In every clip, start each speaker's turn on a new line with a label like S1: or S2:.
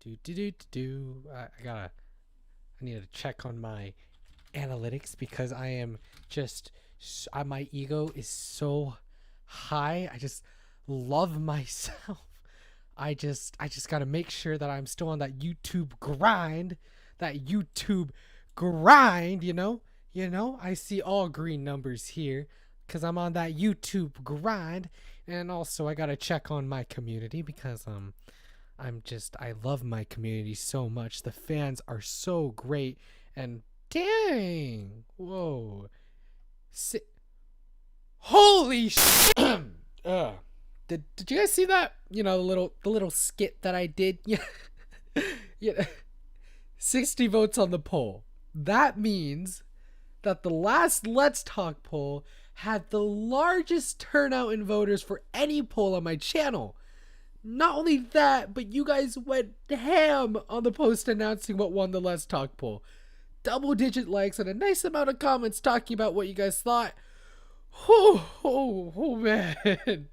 S1: I need to check on my analytics because I am just my ego is so high. I just love myself. I just got to make sure that I'm still on that YouTube grind. I see all green numbers here cuz I'm on that YouTube grind. And also I got to check on my community because I love my community so much. The fans are so great. And dang, whoa, holy shit! Did you guys see that? You know, the little skit that I did. Yeah, yeah. 60 votes on the poll. That means that the last Let's Talk poll had the largest turnout in voters for any poll on my channel. Not only that, but you guys went ham on the post announcing what won the Let's Talk poll. Double-digit likes and a nice amount of comments talking about what you guys thought. Oh man.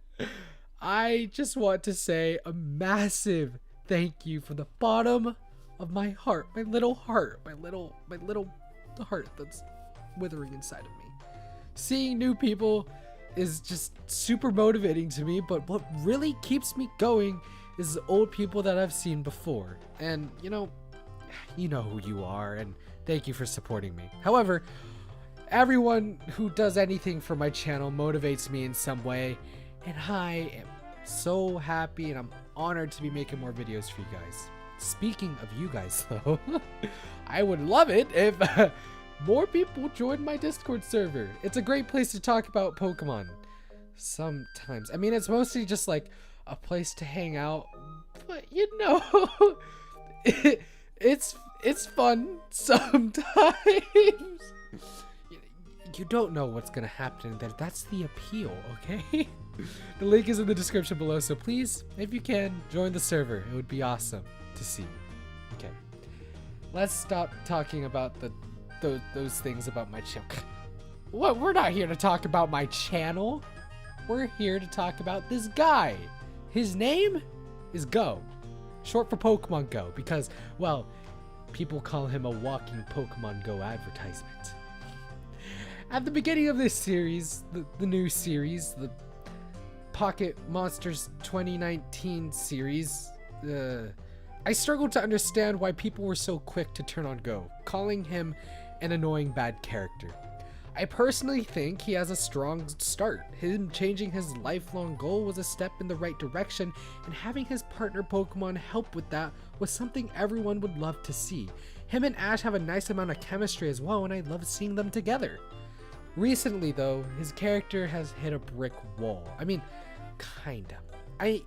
S1: I just want to say a massive thank you from the bottom of my heart. My little heart that's withering inside of me. Seeing new people is just super motivating to me, but what really keeps me going is the old people that I've seen before. And you know who you are, and thank you for supporting me. However, everyone who does anything for my channel motivates me in some way, and I am so happy and I'm honored to be making more videos for you guys. Speaking of you guys though, I would love it if more people joined my Discord server. It's a great place to talk about Pokemon. Sometimes. I mean, it's mostly just like a place to hang out, but you know, it's fun sometimes. You don't know what's gonna happen in there. That's the appeal, okay? The link is in the description below, so please, if you can, join the server. It would be awesome to see. Okay, let's stop talking about those things about my channel. What? We're not here to talk about my channel. We're here to talk about this guy. His name is Go, short for Pokemon Go, because, well, people call him a walking Pokemon Go advertisement. At the beginning of this series, the new series, the Pocket Monsters 2019 series, I struggled to understand why people were so quick to turn on Go, calling him an annoying bad character. I personally think he has a strong start. Him changing his lifelong goal was a step in the right direction, and having his partner Pokemon help with that was something everyone would love to see. Him and Ash have a nice amount of chemistry as well, and I love seeing them together. Recently though, his character has hit a brick wall. I mean, kinda. I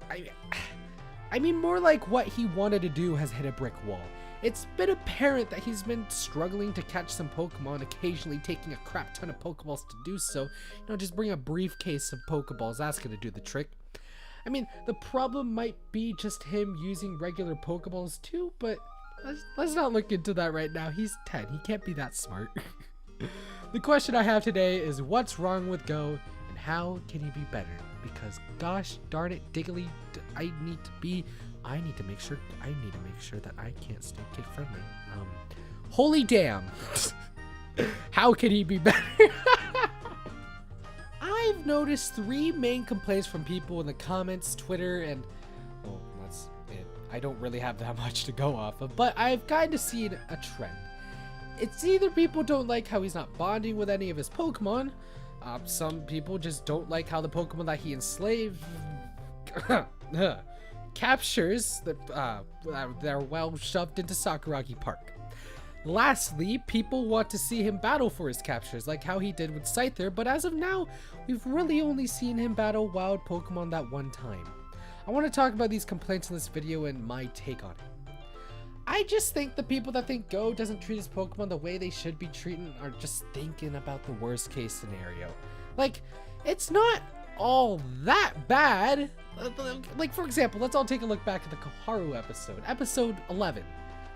S1: mean more like what he wanted to do has hit a brick wall. It's been apparent that he's been struggling to catch some Pokemon, occasionally taking a crap ton of Pokeballs to do so. You know, just bring a briefcase of Pokeballs, that's gonna do the trick. I mean, the problem might be just him using regular Pokeballs too, but let's not look into that right now. He's 10, he can't be that smart. The question I have today is what's wrong with Go and how can he be better? Because gosh darn it, Diggly, I need to make sure that I can't stay kid friendly. Holy damn. How can he be better? I've noticed 3 main complaints from people in the comments, Twitter, and well, that's it. I don't really have that much to go off of, but I've kind of seen a trend. It's either people don't like how he's not bonding with any of his Pokemon. Some people just don't like how the Pokemon that he enslaved captures that they're well shoved into Sakuragi Park. Lastly, people want to see him battle for his captures, like how he did with Scyther, but as of now, we've really only seen him battle wild Pokemon that one time. I want to talk about these complaints in this video and my take on it. I just think the people that think Go doesn't treat his Pokemon the way they should be treated are just thinking about the worst case scenario. Like, it's not all that bad. Like, for example, let's all take a look back at the Koharu episode, episode 11.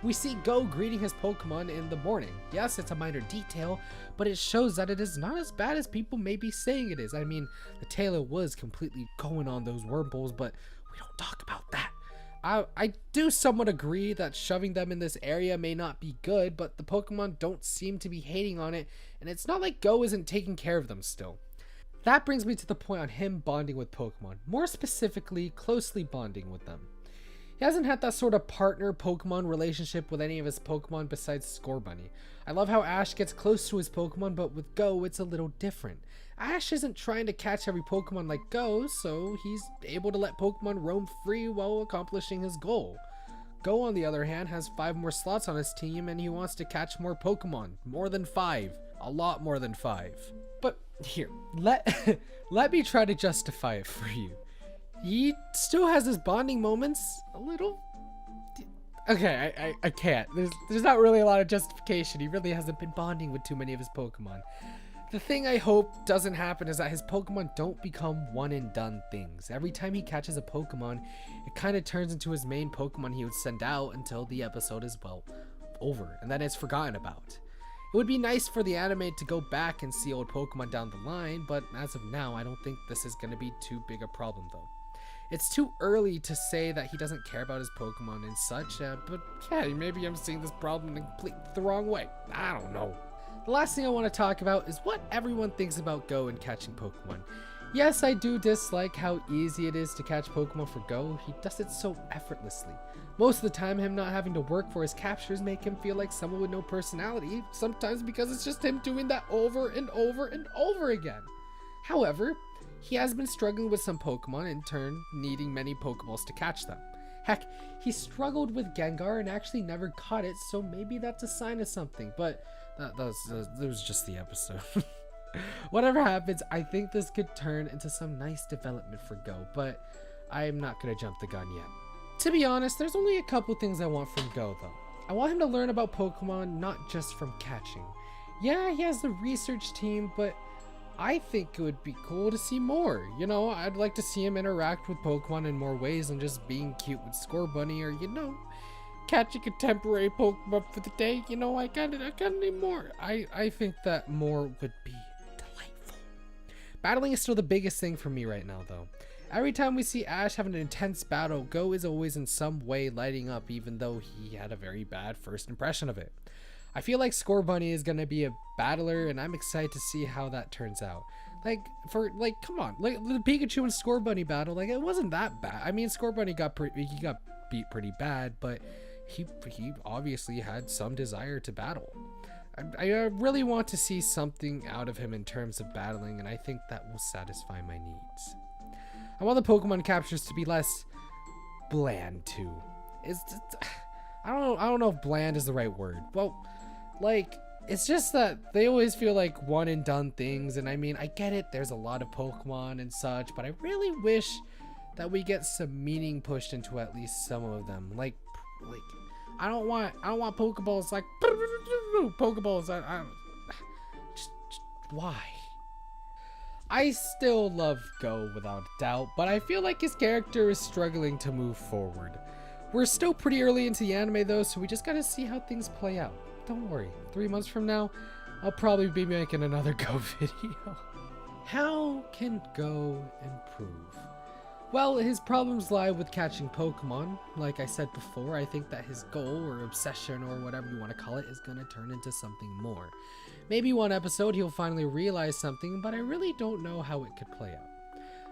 S1: We see Go greeting his Pokemon in the morning. Yes, it's a minor detail, but it shows that it is not as bad as people may be saying it is. I mean, the tailor was completely going on those wormholes, but we don't talk about that. I do somewhat agree that shoving them in this area may not be good, but the Pokemon don't seem to be hating on it, and it's not like Go isn't taking care of them still. That brings me to the point on him bonding with Pokemon, more specifically, closely bonding with them. He hasn't had that sort of partner Pokemon relationship with any of his Pokemon besides Scorbunny. I love how Ash gets close to his Pokemon, but with Go, it's a little different. Ash isn't trying to catch every Pokemon like Go, so he's able to let Pokemon roam free while accomplishing his goal. Go, on the other hand, has 5 more slots on his team, and he wants to catch more Pokemon. More than 5. A lot more than 5. But here, let me try to justify it for you. He still has his bonding moments a little. Okay, I can't. There's not really a lot of justification. He really hasn't been bonding with too many of his Pokemon. The thing I hope doesn't happen is that his Pokemon don't become one and done things. Every time he catches a Pokemon, it kind of turns into his main Pokemon he would send out until the episode is, well, over, and then it's forgotten about. It would be nice for the anime to go back and see old Pokemon down the line, but as of now, I don't think this is going to be too big a problem though. It's too early to say that he doesn't care about his Pokemon and such, but yeah, maybe I'm seeing this problem in completely the wrong way. I don't know. The last thing I want to talk about is what everyone thinks about Go and catching Pokemon. Yes, I do dislike how easy it is to catch Pokemon for Go. He does it so effortlessly. Most of the time, him not having to work for his captures make him feel like someone with no personality, sometimes because it's just him doing that over and over and over again. However, he has been struggling with some Pokemon, in turn needing many Pokeballs to catch them. Heck, he struggled with Gengar and actually never caught it, so maybe that's a sign of something, but that was just the episode. Whatever happens, I think this could turn into some nice development for Go, but I'm not going to jump the gun yet. To be honest, there's only a couple things I want from Go though. I want him to learn about Pokemon, not just from catching. Yeah, he has the research team, but I think it would be cool to see more. You know, I'd like to see him interact with Pokemon in more ways than just being cute with Scorbunny, or, you know, catching a temporary Pokemon for the day. You know, I kinda need more. I think that more would be delightful. Battling is still the biggest thing for me right now, though. Every time we see Ash having an intense battle, Go is always in some way lighting up, even though he had a very bad first impression of it. I feel like Scorbunny is gonna be a battler, and I'm excited to see how that turns out. Come on, like the Pikachu and Scorbunny battle, like it wasn't that bad. I mean, Scorbunny got beat pretty bad, but he obviously had some desire to battle. I really want to see something out of him in terms of battling, and I think that will satisfy my needs. I want the Pokemon captures to be less bland too. I don't know if bland is the right word. Well, like, it's just that they always feel like one and done things, and I mean, I get it, there's a lot of Pokemon and such, but I really wish that we get some meaning pushed into at least some of them. Like I don't want Pokeballs like Pokeballs. Just why? I still love Go without a doubt, but I feel like his character is struggling to move forward. We're still pretty early into the anime though, so we just gotta see how things play out. Don't worry, 3 months from now, I'll probably be making another Go video. How can Go improve? Well, his problems lie with catching Pokemon. Like I said before, I think that his goal or obsession or whatever you want to call it is gonna turn into something more. Maybe one episode he'll finally realize something, but I really don't know how it could play out.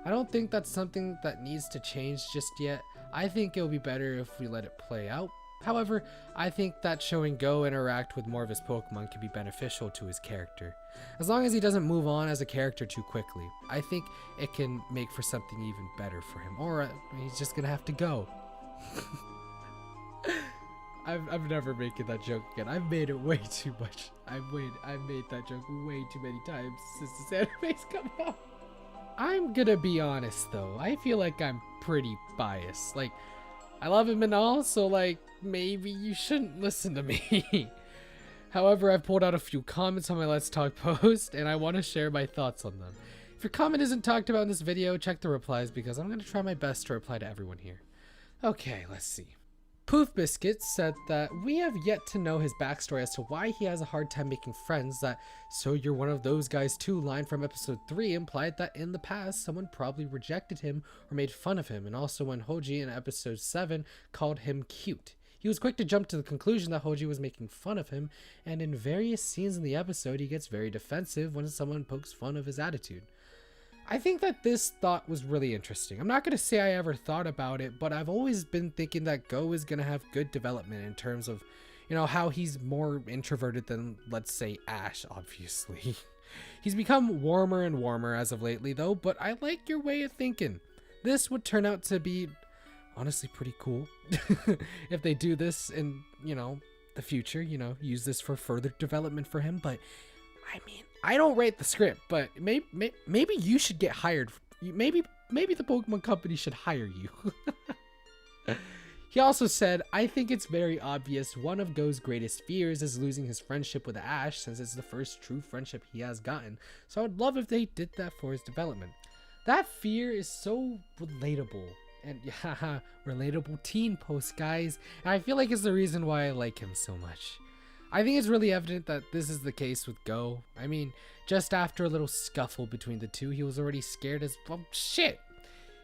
S1: I don't think that's something that needs to change just yet. I think it'll be better if we let it play out. However, I think that showing Go interact with more of his Pokemon can be beneficial to his character. As long as he doesn't move on as a character too quickly, I think it can make for something even better for him. Or he's just gonna have to go. I'm never making that joke again. I've made it way too much. I've made that joke way too many times since this anime's come out. I'm gonna be honest though, I feel like I'm pretty biased. Like, I love him and all, so like, maybe you shouldn't listen to me. However, I've pulled out a few comments on my Let's Talk post, and I want to share my thoughts on them. If your comment isn't talked about in this video, check the replies because I'm going to try my best to reply to everyone here. Okay, let's see. Poof Biscuit said that we have yet to know his backstory as to why he has a hard time making friends. That "so you're one of those guys too" line from episode 3 implied that in the past someone probably rejected him or made fun of him, and also when Hoji in episode 7 called him cute. He was quick to jump to the conclusion that Hoji was making fun of him, and in various scenes in the episode he gets very defensive when someone pokes fun of his attitude. I think that this thought was really interesting. I'm not going to say I ever thought about it, but I've always been thinking that Go is going to have good development in terms of, how he's more introverted than, let's say, Ash, obviously. He's become warmer and warmer as of lately, though, but I like your way of thinking. This would turn out to be, honestly, pretty cool. If they do this in, the future, use this for further development for him, but I mean, I don't write the script, but maybe you should get hired. Maybe the Pokemon Company should hire you. He also said, "I think it's very obvious one of Go's greatest fears is losing his friendship with Ash, since it's the first true friendship he has gotten. So I would love if they did that for his development." That fear is so relatable. And yeah, relatable teen post, guys. And I feel like it's the reason why I like him so much. I think it's really evident that this is the case with Go. I mean, just after a little scuffle between the two, he was already scared as, well, shit.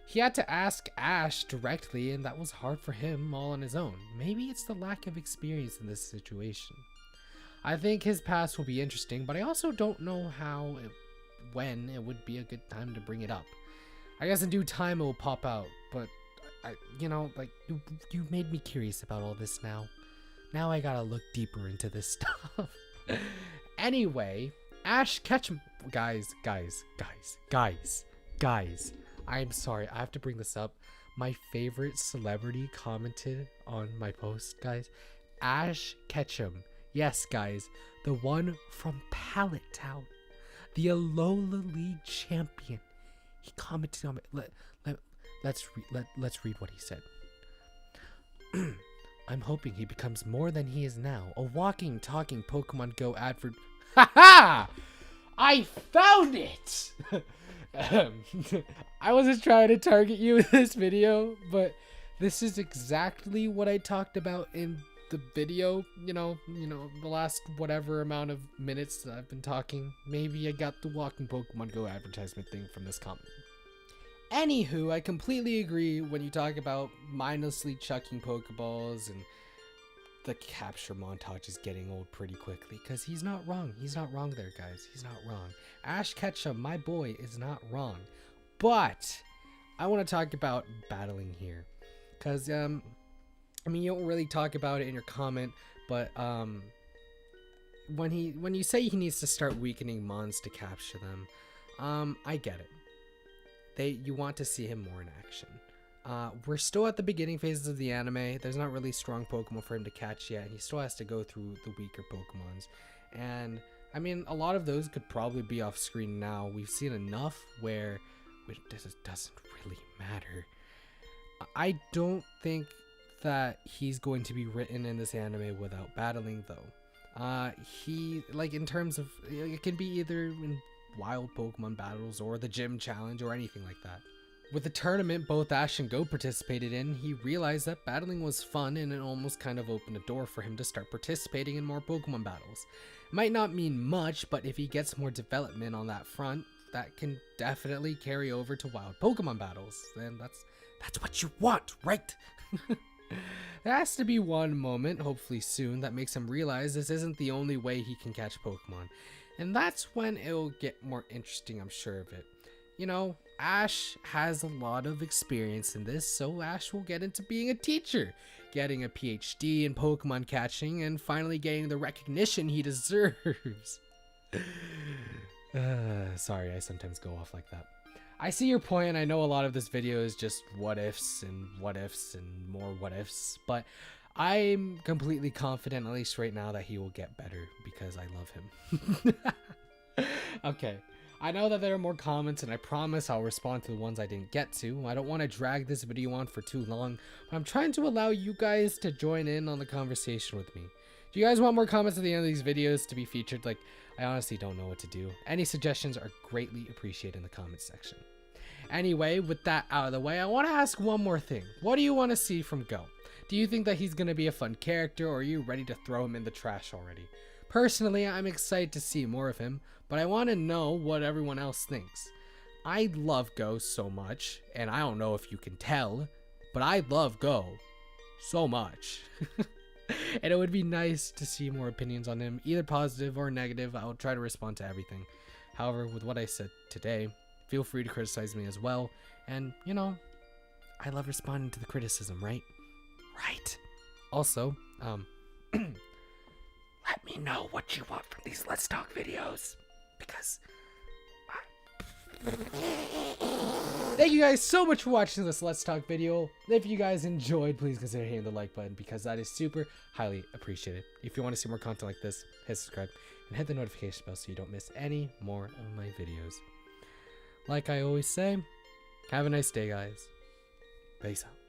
S1: He had to ask Ash directly, and that was hard for him all on his own. Maybe it's the lack of experience in this situation. I think his past will be interesting, but I also don't know when it would be a good time to bring it up. I guess in due time it will pop out, but you made me curious about all this now. Now I gotta look deeper into this stuff. Anyway, Ash Ketchum, guys. I'm sorry, I have to bring this up. My favorite celebrity commented on my post, guys. Ash Ketchum. Yes, guys, the one from Pallet Town, the Alola League champion. He commented on it. Let's read what he said. "I'm hoping he becomes more than he is now. A walking, talking Pokemon Go advert." Haha! I found it! I wasn't trying to target you in this video, but this is exactly what I talked about in the video. The last whatever amount of minutes that I've been talking. Maybe I got the walking Pokemon Go advertisement thing from this comment. Anywho, I completely agree when you talk about mindlessly chucking Pokeballs, and the capture montage is getting old pretty quickly, because he's not wrong. He's not wrong there, guys. He's not wrong. Ash Ketchum, my boy, is not wrong. But I want to talk about battling here, because you don't really talk about it in your comment, but when you say he needs to start weakening Mons to capture them, I get it. You want to see him more in action. We're still at the beginning phases of the anime. There's not really strong Pokemon for him to catch yet. He still has to go through the weaker Pokemons. And, I mean, a lot of those could probably be off screen now. We've seen enough where it doesn't really matter. I don't think that he's going to be written in this anime without battling, though. In terms of, it can be either in wild Pokemon battles or the gym challenge or anything like that. With the tournament both Ash and Go participated in, he realized that battling was fun, and it almost kind of opened a door for him to start participating in more Pokemon battles. It might not mean much, but if he gets more development on that front, that can definitely carry over to wild Pokemon battles. Then that's what you want, right? There has to be one moment, hopefully soon, that makes him realize this isn't the only way he can catch Pokemon. And that's when it'll get more interesting, I'm sure of it. Ash has a lot of experience in this, so Ash will get into being a teacher, getting a PhD in Pokemon catching, and finally getting the recognition he deserves. Sorry, I sometimes go off like that. I see your point, and I know a lot of this video is just what ifs and more what ifs, but I'm completely confident, at least right now, that he will get better because I love him. Okay, I know that there are more comments, and I promise I'll respond to the ones I didn't get to. I don't want to drag this video on for too long, but I'm trying to allow you guys to join in on the conversation with me. Do you guys want more comments at the end of these videos to be featured? I honestly don't know what to do. Any suggestions are greatly appreciated in the comments section. Anyway, with that out of the way, I want to ask one more thing. What do you want to see from Go? Do you think that he's going to be a fun character, or are you ready to throw him in the trash already? Personally, I'm excited to see more of him, but I want to know what everyone else thinks. I love Go so much, and I don't know if you can tell, but I love Go so much. And it would be nice to see more opinions on him, either positive or negative. I'll try to respond to everything. However, with what I said today, feel free to criticize me as well. And, you know, I love responding to the criticism, right? Right. Also, let me know what you want from these Let's Talk videos, because thank you guys so much for watching this Let's Talk video. If you guys enjoyed, please consider hitting the like button, because that is super highly appreciated. If you want to see more content like this, hit subscribe and hit the notification bell so you don't miss any more of my videos. Like I always say, have a nice day, guys. Peace out.